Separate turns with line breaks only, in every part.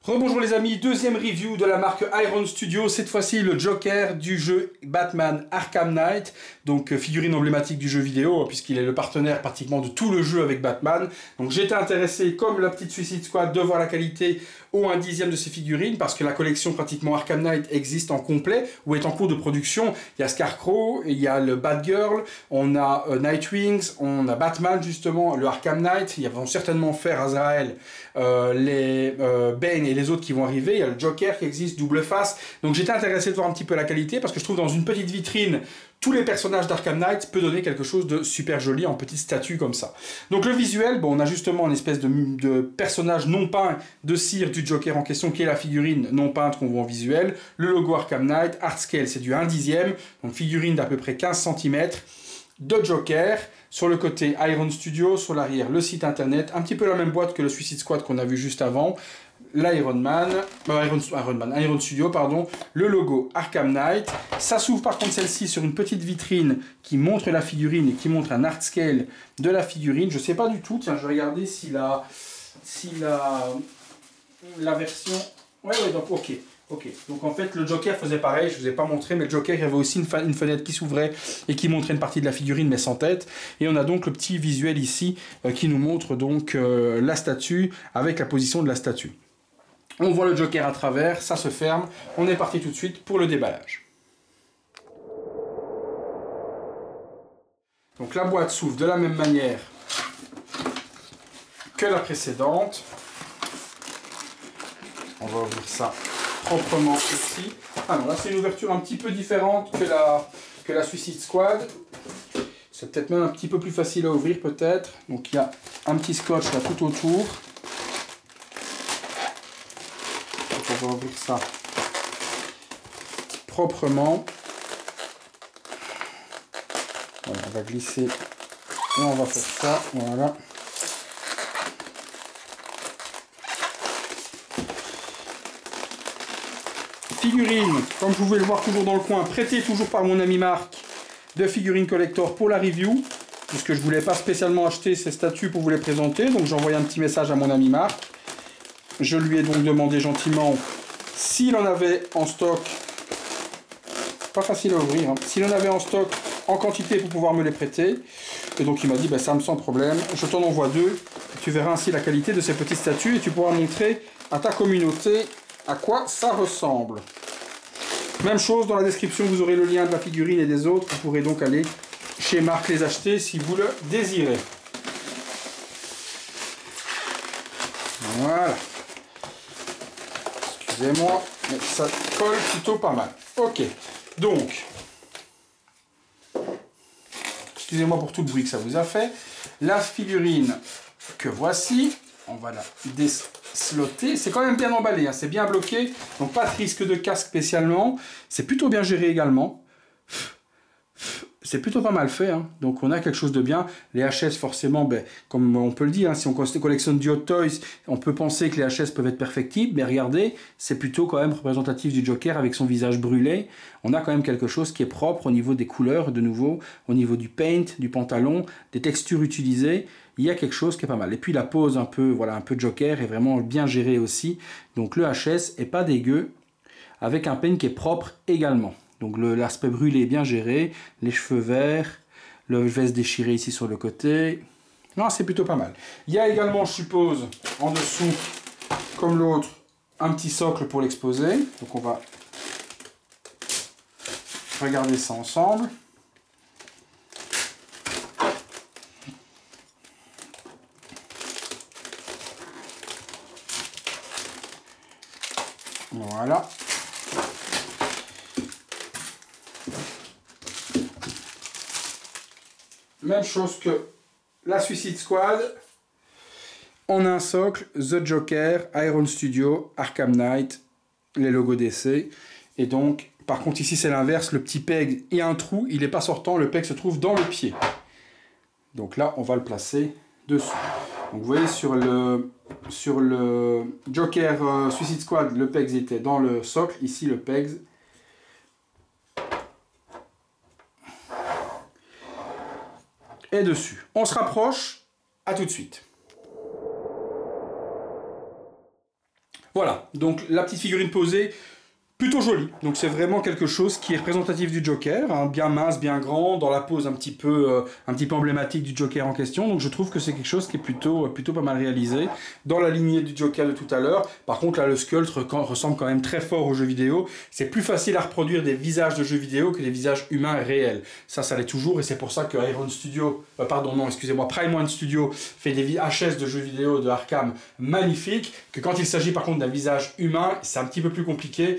Rebonjour les amis, deuxième review de la marque Iron Studio, cette fois-ci le Joker du jeu Batman Arkham Knight, donc figurine emblématique du jeu vidéo, puisqu'il est le partenaire pratiquement de tout le jeu avec Batman. Donc j'étais intéressé, comme la petite Suicide Squad, de voir la qualité au 1/10 de ces figurines, parce que la collection pratiquement Arkham Knight existe en complet, ou est en cours de production. Il y a Scarecrow, il y a le Batgirl, on a Nightwings, on a Batman justement, le Arkham Knight, ils vont certainement faire Azrael, Bane et les autres qui vont arriver, il y a le Joker qui existe, double face, donc j'étais intéressé de voir un petit peu la qualité, parce que je trouve dans une petite vitrine, tous les personnages d'Arkham Knight peut donner quelque chose de super joli en petite statue comme ça. Donc le visuel, bon, on a justement une espèce de personnage non peint de cire du Joker en question, qui est la figurine non peinte qu'on voit en visuel, le logo Arkham Knight, art scale c'est du 1/10, donc figurine d'à peu près 15 cm, de Joker, sur le côté Iron Studio, sur l'arrière le site internet, un petit peu la même boîte que le Suicide Squad qu'on a vu juste avant, Iron Studio, pardon, le logo Arkham Knight. Ça s'ouvre par contre celle-ci sur une petite vitrine qui montre la figurine et qui montre un art scale de la figurine. Je sais pas du tout, tiens, je vais regarder si la version... Ouais, donc ok. Ok, donc en fait le Joker faisait pareil, je ne vous ai pas montré, mais le Joker il y avait aussi une fenêtre qui s'ouvrait et qui montrait une partie de la figurine mais sans tête. Et on a donc le petit visuel ici qui nous montre donc la statue avec la position de la statue. On voit le Joker à travers, ça se ferme, on est parti tout de suite pour le déballage. Donc la boîte s'ouvre de la même manière que la précédente. On va ouvrir ça proprement ici. Ah non, là c'est une ouverture un petit peu différente que la Suicide Squad. C'est peut-être même un petit peu plus facile à ouvrir peut-être. Donc il y a un petit scotch là tout autour. Donc on va ouvrir ça proprement. Voilà, on va glisser et on va faire ça. Voilà. Figurine, comme vous pouvez le voir toujours dans le coin, prêtée toujours par mon ami Marc, de figurines collector pour la review, puisque je ne voulais pas spécialement acheter ces statues pour vous les présenter, donc j'ai envoyé un petit message à mon ami Marc. Je lui ai donc demandé gentiment s'il en avait en stock, pas facile à ouvrir, hein, s'il en avait en stock en quantité pour pouvoir me les prêter, et donc il m'a dit, ben, Sam, sans problème, je t'en envoie 2, tu verras ainsi la qualité de ces petites statues, et tu pourras montrer à ta communauté à quoi ça ressemble. Même chose, dans la description, vous aurez le lien de la figurine et des autres. Vous pourrez donc aller chez Marc les acheter si vous le désirez. Voilà. Excusez-moi, mais ça colle plutôt pas mal. Ok, donc, excusez-moi pour tout le bruit que ça vous a fait. La figurine que voici, on va la sloté, c'est quand même bien emballé, hein, c'est bien bloqué, donc pas de risque de casque spécialement, c'est plutôt bien géré également, c'est plutôt pas mal fait, hein. Donc on a quelque chose de bien. Les HS forcément, ben, comme on peut le dire, hein, si on collectionne du Hot Toys, on peut penser que les HS peuvent être perfectibles, mais regardez, c'est plutôt quand même représentatif du Joker avec son visage brûlé. On a quand même quelque chose qui est propre au niveau des couleurs, de nouveau, au niveau du paint, du pantalon, des textures utilisées. Il y a quelque chose qui est pas mal. Et puis la pose un peu, voilà, un peu Joker est vraiment bien gérée aussi. Donc le HS est pas dégueu, avec un paint qui est propre également. Donc l'aspect brûlé est bien géré, les cheveux verts, le veste déchiré ici sur le côté. Non, c'est plutôt pas mal. Il y a également, je suppose, en dessous, comme l'autre, un petit socle pour l'exposer. Donc on va regarder ça ensemble. Voilà. Même chose que la Suicide Squad. On a un socle, The Joker, Iron Studio, Arkham Knight, les logos DC. Et donc, par contre ici c'est l'inverse, le petit peg, il y a un trou, il n'est pas sortant, le peg se trouve dans le pied. Donc là, on va le placer dessus. Donc vous voyez sur le Joker Suicide Squad, le pegs était dans le socle, ici le pegs est dessus. On se rapproche, à tout de suite. Voilà, donc la petite figurine posée, plutôt jolie. Donc c'est vraiment quelque chose qui est représentatif du Joker, hein, bien mince, bien grand, dans la pose un petit peu emblématique du Joker en question. Donc je trouve que c'est quelque chose qui est plutôt pas mal réalisé, dans la lignée du Joker de tout à l'heure. Par contre là, le sculpte ressemble quand même très fort aux jeux vidéo. C'est plus facile à reproduire des visages de jeux vidéo que des visages humains réels. Ça l'est toujours, et c'est pour ça que Prime One Studio fait des HS de jeux vidéo de Arkham magnifiques, que quand il s'agit par contre d'un visage humain, c'est un petit peu plus compliqué.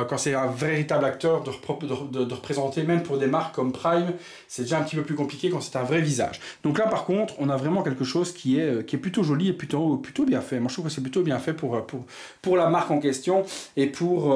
Quand c'est un véritable acteur de représenter, même pour des marques comme Prime, c'est déjà un petit peu plus compliqué quand c'est un vrai visage. Donc là par contre, on a vraiment quelque chose qui est plutôt joli et plutôt bien fait. Moi je trouve que c'est plutôt bien fait pour la marque en question et pour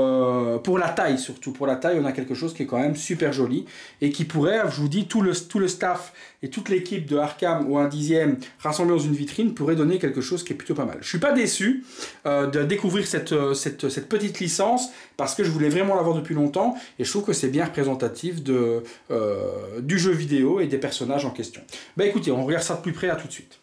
la taille surtout. Pour la taille, on a quelque chose qui est quand même super joli et qui pourrait, je vous dis, tout le staff et toute l'équipe de Arkham ou un dixième rassemblés dans une vitrine pourrait donner quelque chose qui est plutôt pas mal. Je suis pas déçu de découvrir cette petite licence parce que je voulais vraiment l'avoir depuis longtemps et je trouve que c'est bien représentatif du jeu vidéo et des personnages en question. Bah écoutez, on regarde ça de plus près, à tout de suite.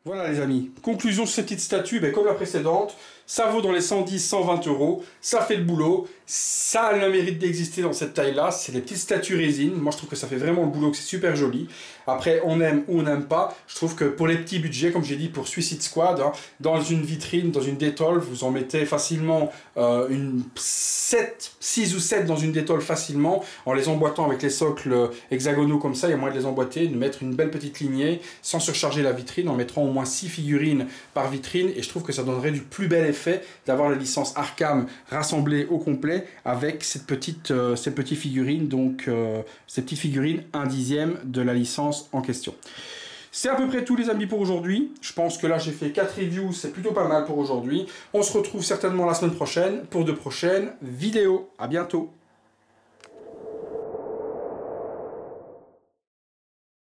Voilà les amis, conclusion sur cette petite statue, comme la précédente, ça vaut dans les 110-120 euros, ça fait le boulot, ça a le mérite d'exister dans cette taille-là, c'est des petites statues résine, moi je trouve que ça fait vraiment le boulot, que c'est super joli. Après on aime ou on n'aime pas, je trouve que pour les petits budgets, comme j'ai dit pour Suicide Squad, hein, dans une vitrine, dans une Dettol, vous en mettez facilement 6 ou 7 dans une Dettol facilement, en les emboîtant avec les socles hexagonaux comme ça, il y a moyen de les emboîter, de mettre une belle petite lignée, sans surcharger la vitrine, en mettant au moins 6 figurines par vitrine, et je trouve que ça donnerait du plus bel effet d'avoir la licence Arkham rassemblée au complet avec ces petites figurines, donc ces petites figurines 1/10 de la licence en question. C'est à peu près tout les amis pour aujourd'hui. Je pense que là j'ai fait 4 reviews, c'est plutôt pas mal pour aujourd'hui. On se retrouve certainement la semaine prochaine pour de prochaines vidéos. À bientôt.